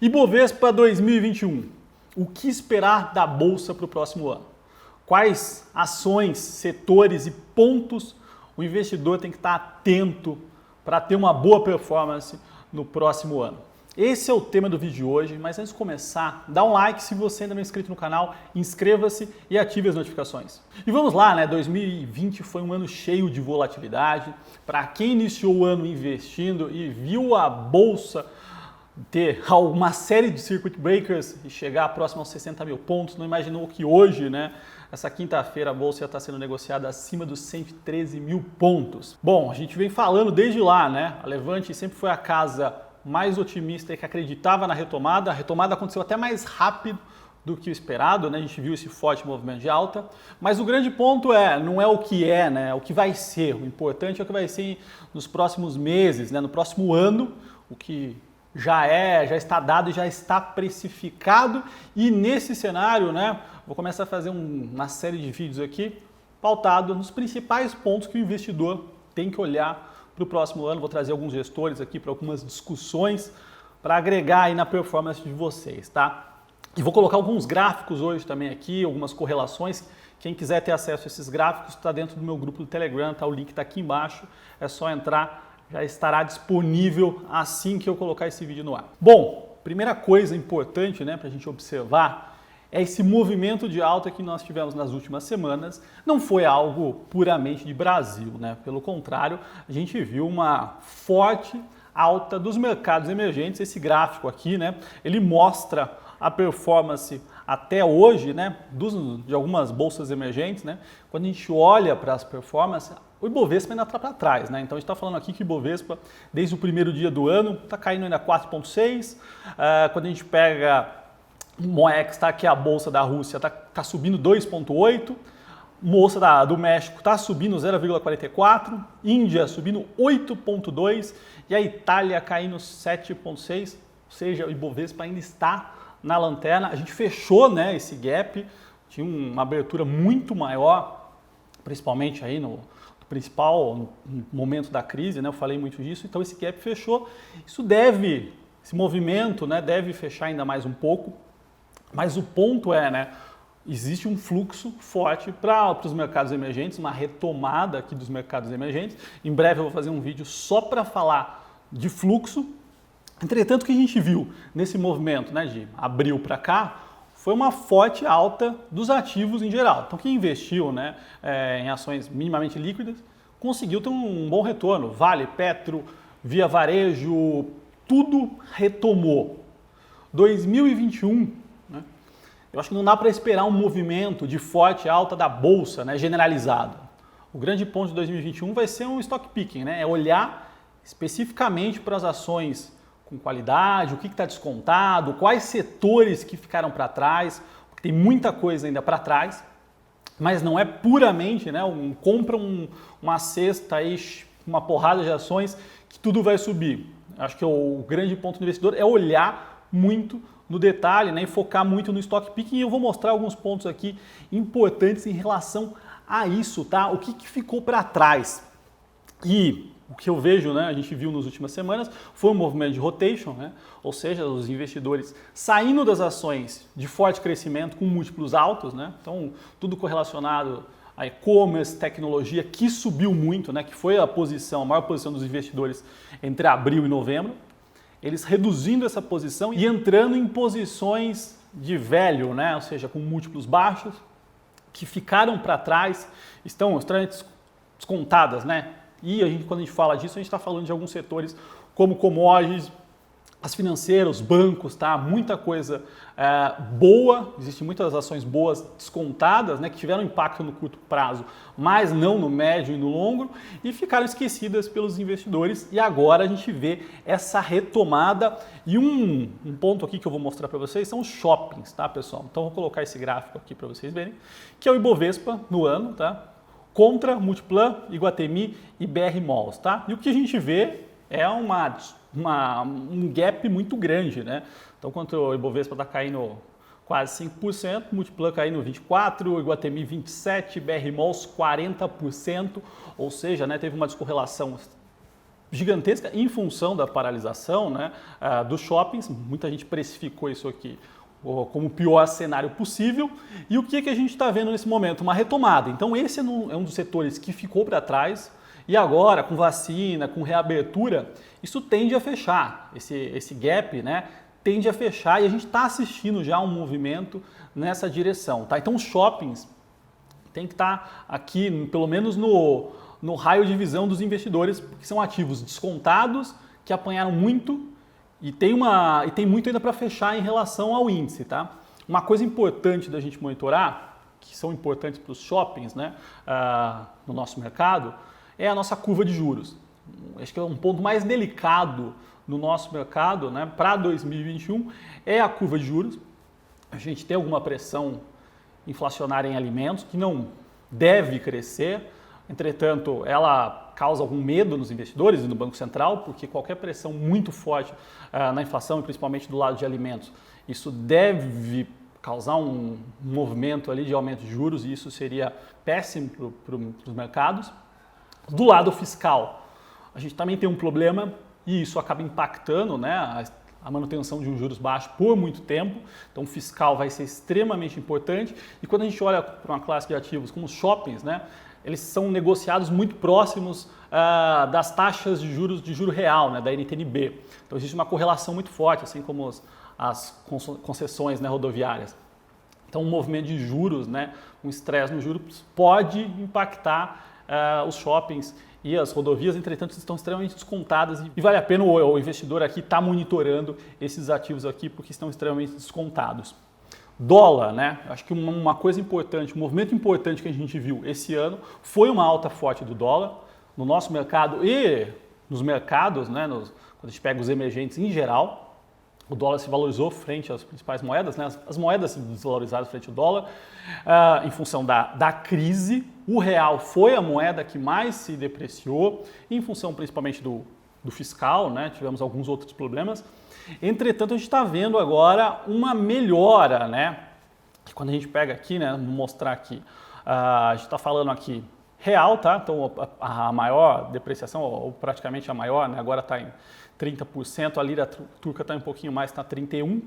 Ibovespa 2021. O que esperar da Bolsa para o próximo ano? Quais ações, setores e pontos o investidor tem que estar atento para ter uma boa performance no próximo ano? Esse é o tema do vídeo de hoje, mas antes de começar, dá um like se você ainda não é inscrito no canal, inscreva-se e ative as notificações. E vamos lá, né? 2020 foi um ano cheio de volatilidade. Para quem iniciou o ano investindo e viu a Bolsa ter uma série de circuit breakers e chegar próximo aos 60 mil pontos, não imaginou que hoje, né, essa quinta-feira a Bolsa já está sendo negociada acima dos 113 mil pontos. Bom, a gente vem falando desde lá, né? A Levante sempre foi a casa mais otimista e que acreditava na retomada. A retomada aconteceu até mais rápido do que o esperado, né? A gente viu esse forte movimento de alta, mas o grande ponto não é o que é, né? É o que vai ser. O importante é o que vai ser nos próximos meses, né? No próximo ano, o que já está dado e já está precificado. E nesse cenário, né, vou começar a fazer uma série de vídeos aqui pautado nos principais pontos que o investidor tem que olhar para o próximo ano. Vou trazer alguns gestores aqui para algumas discussões para agregar aí na performance de vocês, tá? E vou colocar alguns gráficos hoje também aqui, algumas correlações. Quem quiser ter acesso a esses gráficos está dentro do meu grupo do Telegram, tá? O link está aqui embaixo, é só entrar. Já estará disponível assim que eu colocar esse vídeo no ar. Bom, primeira coisa importante, né, para a gente observar é esse movimento de alta que nós tivemos nas últimas semanas. Não foi algo puramente de Brasil, né? Pelo contrário, a gente viu uma forte alta dos mercados emergentes. Esse gráfico aqui, né, ele mostra a performance até hoje, né, de algumas bolsas emergentes, né? Quando a gente olha para as performances, o Ibovespa ainda está para trás, né? Então a gente está falando aqui que o Ibovespa, desde o primeiro dia do ano, está caindo ainda 4,6. Quando a gente pega o MOEX, tá, que é a bolsa da Rússia, está subindo 2,8. Bolsa do México está subindo 0,44. Índia subindo 8,2. E a Itália caindo 7,6. Ou seja, o Ibovespa ainda está na lanterna. A gente fechou, né, esse gap, tinha uma abertura muito maior, principalmente aí no principal momento da crise, né? Eu falei muito disso, então esse gap fechou. Esse movimento, né, deve fechar ainda mais um pouco, mas o ponto né, existe um fluxo forte para os mercados emergentes, uma retomada aqui dos mercados emergentes. Em breve eu vou fazer um vídeo só para falar de fluxo. Entretanto, o que a gente viu nesse movimento, né, de abril para cá, foi uma forte alta dos ativos em geral. Então, quem investiu, né, em ações minimamente líquidas conseguiu ter um bom retorno. Vale, Petro, Via Varejo, tudo retomou. 2021, né, eu acho que não dá para esperar um movimento de forte alta da Bolsa, né, generalizado. O grande ponto de 2021 vai ser um stock picking, né, é olhar especificamente para as ações com qualidade, o que está descontado, quais setores que ficaram para trás, porque tem muita coisa ainda para trás, mas não é puramente, né, compra uma cesta aí, uma porrada de ações que tudo vai subir. Acho que o grande ponto do investidor é olhar muito no detalhe, né, e focar muito no stock picking. E eu vou mostrar alguns pontos aqui importantes em relação a isso, tá? O que ficou para trás. E o que eu vejo, né, a gente viu nas últimas semanas, foi um movimento de rotation, né? Ou seja, os investidores saindo das ações de forte crescimento com múltiplos altos, né? Então, tudo correlacionado a e-commerce, tecnologia, que subiu muito, né? Que foi a maior posição dos investidores entre abril e novembro. Eles reduzindo essa posição e entrando em posições de velho, né? Ou seja, com múltiplos baixos, que ficaram para trás, estão extremamente descontadas, né? E quando a gente fala disso, a gente está falando de alguns setores como commodities, as financeiras, bancos, tá? Muita coisa boa, existem muitas ações boas descontadas, né, que tiveram impacto no curto prazo, mas não no médio e no longo, e ficaram esquecidas pelos investidores. E agora a gente vê essa retomada. E um ponto aqui que eu vou mostrar para vocês são os shoppings, tá, pessoal? Então, vou colocar esse gráfico aqui para vocês verem, que é o Ibovespa no ano, tá? Contra Multiplan, Iguatemi e BR Malls, tá? E o que a gente vê é um gap muito grande, né? Então, quando o Ibovespa está caindo quase 5%, Multiplan caindo 24%, Iguatemi 27%, BR Malls 40%, ou seja, né, teve uma descorrelação gigantesca em função da paralisação, né, dos shoppings. Muita gente precificou isso aqui como o pior cenário possível. E o que a gente está vendo nesse momento? Uma retomada. Então esse é um dos setores que ficou para trás e agora, com vacina, com reabertura, isso tende a fechar. Esse gap, né, tende a fechar e a gente está assistindo já um movimento nessa direção. Tá? Então os shoppings têm que estar aqui, pelo menos no raio de visão dos investidores, porque são ativos descontados, que apanharam muito e tem muito ainda para fechar em relação ao índice. Tá? Uma coisa importante da gente monitorar, que são importantes para os shoppings, né, no nosso mercado, é a nossa curva de juros. Acho que é um ponto mais delicado no nosso mercado, né, para 2021, é a curva de juros. A gente tem alguma pressão inflacionária em alimentos que não deve crescer, entretanto, ela causa algum medo nos investidores e no Banco Central, porque qualquer pressão muito forte na inflação, e principalmente do lado de alimentos, isso deve causar um movimento ali de aumento de juros e isso seria péssimo para os mercados. Do lado fiscal, a gente também tem um problema e isso acaba impactando, né, a manutenção de um juros baixo por muito tempo. Então o fiscal vai ser extremamente importante e quando a gente olha para uma classe de ativos como os shoppings, né, eles são negociados muito próximos das taxas de juro real, né, da NTN-B. Então existe uma correlação muito forte, assim como as concessões, né, rodoviárias. Então o movimento de juros, né, um estresse nos juros pode impactar os shoppings e as rodovias, entretanto, estão extremamente descontadas e vale a pena o investidor aqui estar monitorando esses ativos aqui porque estão extremamente descontados. Dólar, né? Acho que uma coisa importante, um movimento importante que a gente viu esse ano foi uma alta forte do dólar no nosso mercado e nos mercados, né? Quando a gente pega os emergentes em geral. O dólar se valorizou frente às principais moedas, né? As moedas se desvalorizaram frente ao dólar em função da crise. O real foi a moeda que mais se depreciou, em função principalmente do fiscal, né? Tivemos alguns outros problemas. Entretanto, a gente está vendo agora uma melhora, né? Quando a gente pega aqui, né? Vou mostrar aqui, a gente está falando aqui real, tá? Então a maior depreciação, ou praticamente a maior, né? Agora está em 30%, a lira turca está um pouquinho mais, está 31%.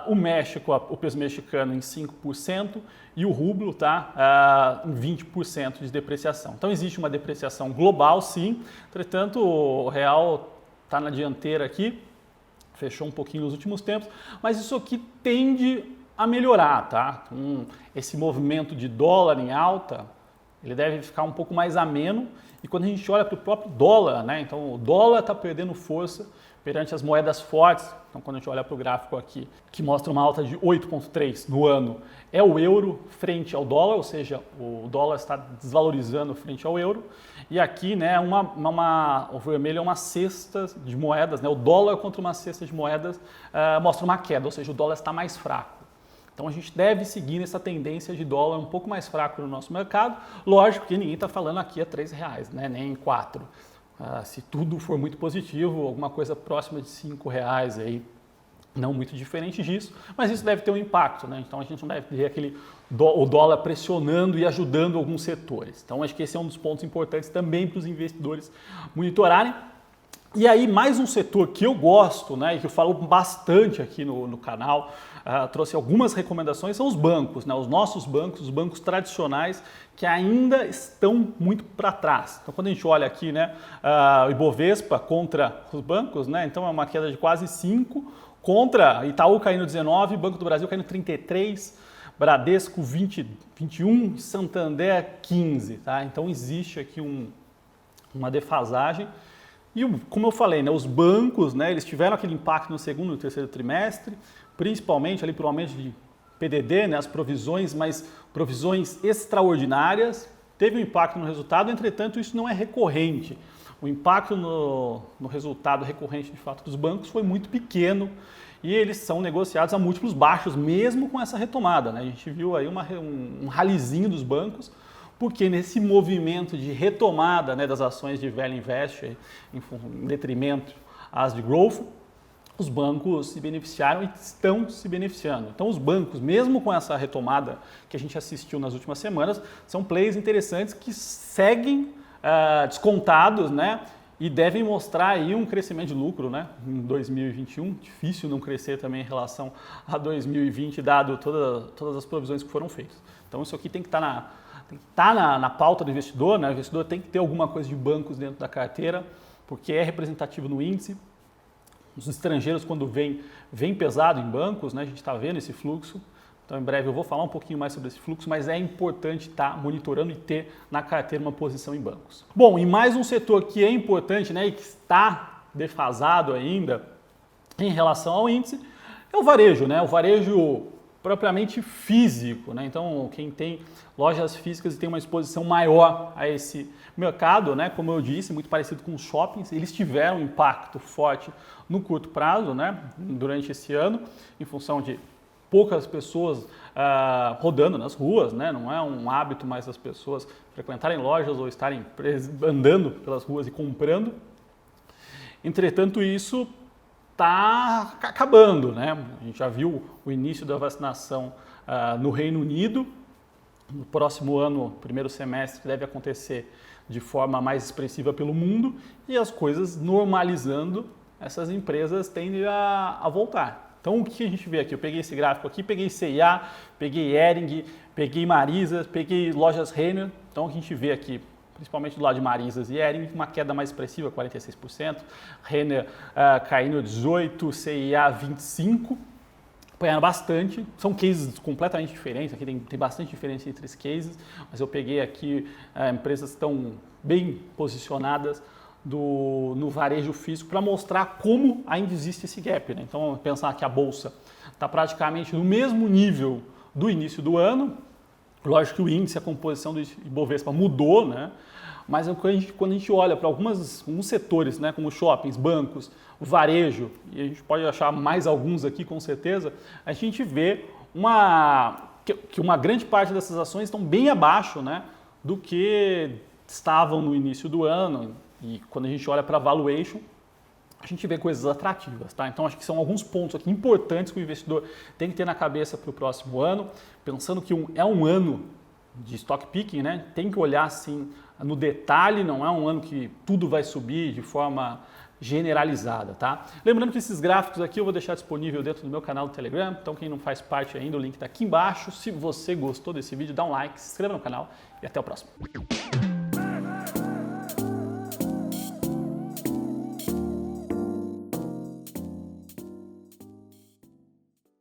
O México, o peso mexicano em 5% e o rublo está em 20% de depreciação. Então existe uma depreciação global, sim, entretanto o real está na dianteira aqui, fechou um pouquinho nos últimos tempos, mas isso aqui tende a melhorar, tá? Esse movimento de dólar em alta, ele deve ficar um pouco mais ameno. E quando a gente olha para o próprio dólar, né? Então o dólar está perdendo força perante as moedas fortes. Então quando a gente olha para o gráfico aqui, que mostra uma alta de 8,3 no ano, é o euro frente ao dólar, ou seja, o dólar está desvalorizando frente ao euro. E aqui, né, o vermelho é uma cesta de moedas, né? O dólar contra uma cesta de moedas mostra uma queda, ou seja, o dólar está mais fraco. Então a gente deve seguir nessa tendência de dólar um pouco mais fraco no nosso mercado. Lógico que ninguém está falando aqui a R$3, né? Nem em 4. Se tudo for muito positivo, alguma coisa próxima de R$5 aí, não muito diferente disso, mas isso deve ter um impacto, né? Então a gente não deve ter o dólar pressionando e ajudando alguns setores. Então acho que esse é um dos pontos importantes também para os investidores monitorarem. E aí mais um setor que eu gosto, né, e que eu falo bastante aqui no canal, trouxe algumas recomendações, são os bancos, né, os nossos bancos, os bancos tradicionais que ainda estão muito para trás. Então quando a gente olha aqui, né, o Ibovespa contra os bancos, né, então é uma queda de quase 5%, contra Itaú caindo 19%, Banco do Brasil caindo 33%, Bradesco 21%, Santander 15%. Tá? Então existe aqui uma defasagem. E como eu falei, né, os bancos, né, eles tiveram aquele impacto no segundo e terceiro trimestre, principalmente ali pelo aumento de PDD, né, as provisões, mas provisões extraordinárias, teve um impacto no resultado, entretanto isso não é recorrente. O impacto no resultado recorrente de fato dos bancos foi muito pequeno e eles são negociados a múltiplos baixos, mesmo com essa retomada. Né? A gente viu aí um ralizinho dos bancos, porque nesse movimento de retomada, né, das ações de Value Invest em detrimento às de Growth, os bancos se beneficiaram e estão se beneficiando. Então os bancos, mesmo com essa retomada que a gente assistiu nas últimas semanas, são players interessantes que seguem descontados, né, e devem mostrar aí um crescimento de lucro, né, em 2021. Difícil não crescer também em relação a 2020, dado todas as provisões que foram feitas. Então isso aqui tem que estar na pauta do investidor, né? O investidor tem que ter alguma coisa de bancos dentro da carteira, porque é representativo no índice. Os estrangeiros, quando vem pesado em bancos, né? A gente está vendo esse fluxo. Então, em breve eu vou falar um pouquinho mais sobre esse fluxo, mas é importante estar monitorando e ter na carteira uma posição em bancos. Bom, e mais um setor que é importante, né, e que está defasado ainda em relação ao índice é o varejo, né? O varejo propriamente físico, né? Então, quem tem lojas físicas e tem uma exposição maior a esse mercado, né? Como eu disse, muito parecido com os shoppings, eles tiveram um impacto forte no curto prazo, né? Durante esse ano, em função de poucas pessoas rodando nas ruas, né? Não é um hábito mais das pessoas frequentarem lojas ou estarem andando pelas ruas e comprando. Entretanto, isso está acabando, né? A gente já viu o início da vacinação no Reino Unido. No próximo ano, primeiro semestre, deve acontecer de forma mais expressiva pelo mundo e as coisas normalizando, essas empresas tendem a voltar. Então, o que a gente vê aqui? Eu peguei esse gráfico aqui, peguei C&A, peguei Hering, peguei Marizas, peguei lojas Renner. Então, o que a gente vê aqui, principalmente do lado de Marizas e Hering, uma queda mais expressiva, 46%. Renner caindo 18%, C&A 25%. Apanharam bastante, são cases completamente diferentes, aqui tem bastante diferença entre os cases, mas eu peguei aqui empresas que estão bem posicionadas no varejo físico para mostrar como ainda existe esse gap, né? Então, pensar que a Bolsa está praticamente no mesmo nível do início do ano, lógico que o índice, a composição do Ibovespa mudou, né? Mas quando a gente olha para alguns setores, né, como shoppings, bancos, o varejo, e a gente pode achar mais alguns aqui com certeza, a gente vê que uma grande parte dessas ações estão bem abaixo, né, do que estavam no início do ano. E quando a gente olha para a valuation, a gente vê coisas atrativas, tá? Então, acho que são alguns pontos aqui importantes que o investidor tem que ter na cabeça para o próximo ano, pensando que é um ano de stock picking, né? Tem que olhar assim no detalhe, não é um ano que tudo vai subir de forma generalizada, tá? Lembrando que esses gráficos aqui eu vou deixar disponível dentro do meu canal do Telegram, então quem não faz parte ainda, o link está aqui embaixo. Se você gostou desse vídeo, dá um like, se inscreva no canal e até o próximo.